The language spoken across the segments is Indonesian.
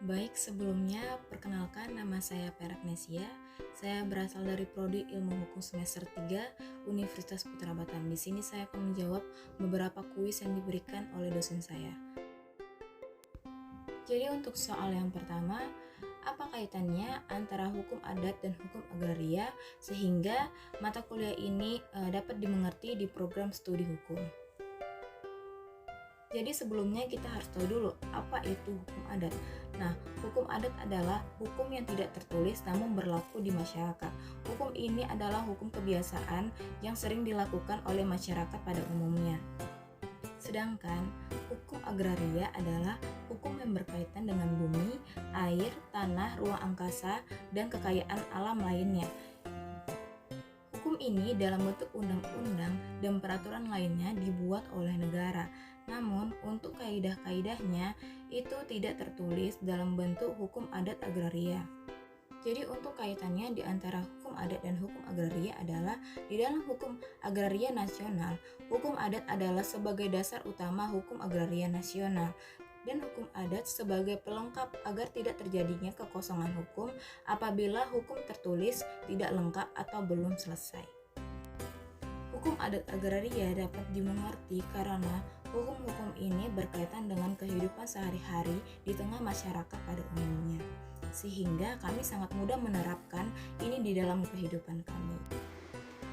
Baik, sebelumnya perkenalkan nama saya Peraknesia. Saya berasal dari Prodi Ilmu Hukum semester 3 Universitas Putra Batam. Di sini saya akan menjawab beberapa kuis yang diberikan oleh dosen saya. Jadi untuk soal yang pertama, apa kaitannya antara hukum adat dan hukum agraria sehingga mata kuliah ini dapat dimengerti di program studi hukum? Jadi sebelumnya kita harus tahu dulu apa itu hukum adat. Nah, hukum adat adalah hukum yang tidak tertulis namun berlaku di masyarakat. Hukum ini adalah hukum kebiasaan yang sering dilakukan oleh masyarakat pada umumnya. Sedangkan hukum agraria adalah hukum yang berkaitan dengan bumi, air, tanah, ruang angkasa, dan kekayaan alam lainnya. Hukum ini dalam bentuk undang-undang dan peraturan lainnya dibuat oleh negara. Namun, untuk kaidah-kaidahnya itu tidak tertulis dalam bentuk hukum adat agraria. Jadi untuk kaitannya di antara hukum adat dan hukum agraria adalah di dalam hukum agraria nasional, hukum adat adalah sebagai dasar utama hukum agraria nasional dan hukum adat sebagai pelengkap agar tidak terjadinya kekosongan hukum apabila hukum tertulis tidak lengkap atau belum selesai. Hukum adat agraria dapat dimengerti karena hukum-hukum ini berkaitan dengan kehidupan sehari-hari di tengah masyarakat pada umumnya, sehingga kami sangat mudah menerapkan ini di dalam kehidupan kami.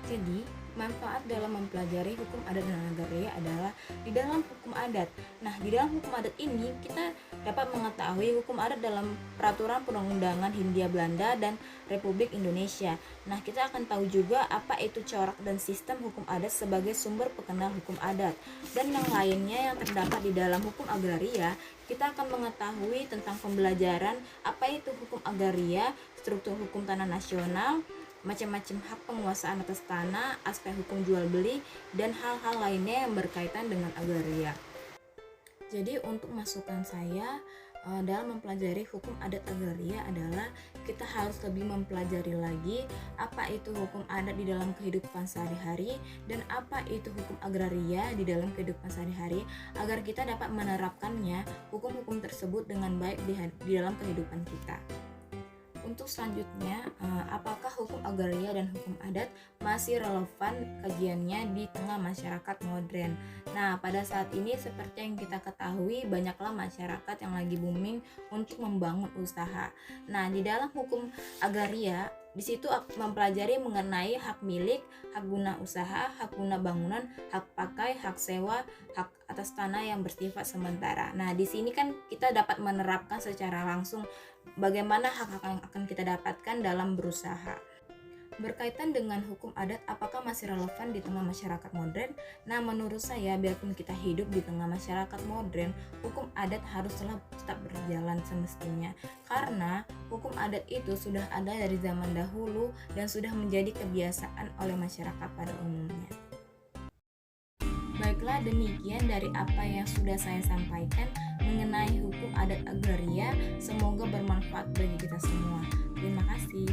Jadi, manfaat dalam mempelajari hukum adat dan agraria adalah di dalam hukum adat. Nah, di dalam hukum adat ini kita dapat mengetahui hukum adat dalam peraturan perundang-undangan Hindia Belanda dan Republik Indonesia. Nah, kita akan tahu juga apa itu corak dan sistem hukum adat sebagai sumber pengenal hukum adat. Dan yang lainnya yang terdapat di dalam hukum agraria, kita akan mengetahui tentang pembelajaran apa itu hukum agraria, struktur hukum tanah nasional, macam-macam hak penguasaan atas tanah, aspek hukum jual beli, dan hal-hal lainnya yang berkaitan dengan agraria. Jadi untuk masukan saya dalam mempelajari hukum adat agraria adalah kita harus lebih mempelajari lagi apa itu hukum adat di dalam kehidupan sehari-hari dan apa itu hukum agraria di dalam kehidupan sehari-hari agar kita dapat menerapkannya hukum-hukum tersebut dengan baik di dalam kehidupan kita. Untuk selanjutnya, apakah hukum agraria dan hukum adat masih relevan kajiannya di tengah masyarakat modern? Nah, pada saat ini seperti yang kita ketahui, banyaklah masyarakat yang lagi booming untuk membangun usaha. Nah, di dalam hukum agraria, di situ mempelajari mengenai hak milik, hak guna usaha, hak guna bangunan, hak pakai, hak sewa, hak atas tanah yang bersifat sementara. Nah, di sini kan kita dapat menerapkan secara langsung bagaimana hak-hak yang akan kita dapatkan dalam berusaha. Berkaitan dengan hukum adat, apakah masih relevan di tengah masyarakat modern? Nah, menurut saya, biarpun kita hidup di tengah masyarakat modern, hukum adat haruslah tetap berjalan semestinya. Karena hukum adat itu sudah ada dari zaman dahulu dan sudah menjadi kebiasaan oleh masyarakat pada umumnya. Baiklah, demikian dari apa yang sudah saya sampaikan mengenai hukum adat agraria. Semoga bermanfaat bagi kita semua. Terima kasih.